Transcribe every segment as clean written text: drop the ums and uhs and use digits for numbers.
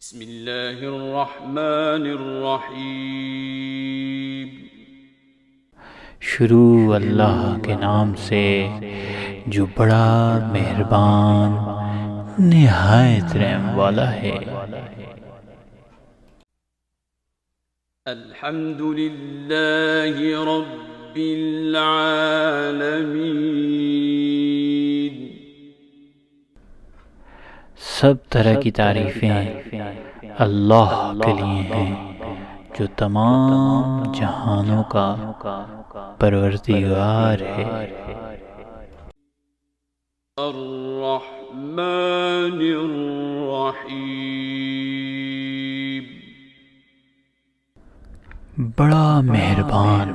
بسم اللہ الرحمن الرحیم۔ شروع اللہ کے نام سے جو بڑا مہربان نہایت رحم والا ہے۔ الحمد للہ رب العالمین۔ سب طرح کی تعریفیں اللہ کے لیے ہیں جو تمام جہانوں کا پروردگار ہے۔ الرحمن الرحیم۔ بڑا مہربان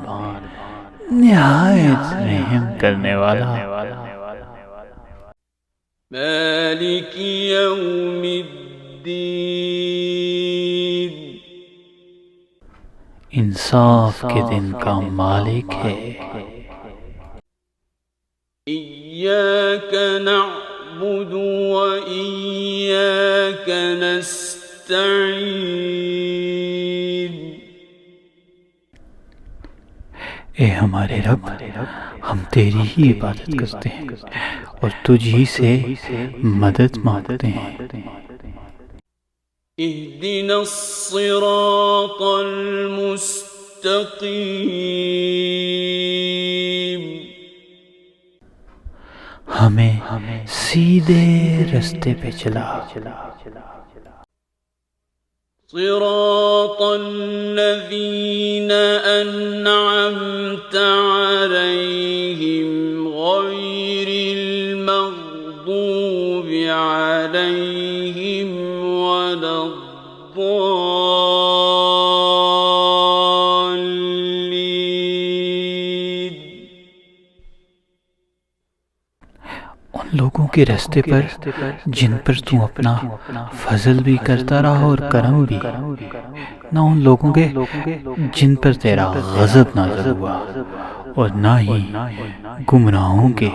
نہایت رحم کرنے والا۔ مالک یوم الدین۔ انصاف کے دن کا مالک ہے۔ ایاک نعبد و ایاک نستعین۔ اے ہمارے رب، ہم تیری ہی عبادت کرتے ہیں اور تجھ ہی سے مدد مانگتے ہیں۔ اہدنا الصراط المستقیم۔ ہمیں سیدھے رستے پہ چلا۔ صراط الذین انعمت علیہم غیر المغضوب علیہم ولا الضالین۔ ان لوگوں کے راستے پر جن پر تو اپنا فضل بھی کرتا رہا اور کرم بھی، نہ ان لوگوں کے جن پر تیرا غضب نازل ہوا اور نہ ہی گمراہوں کے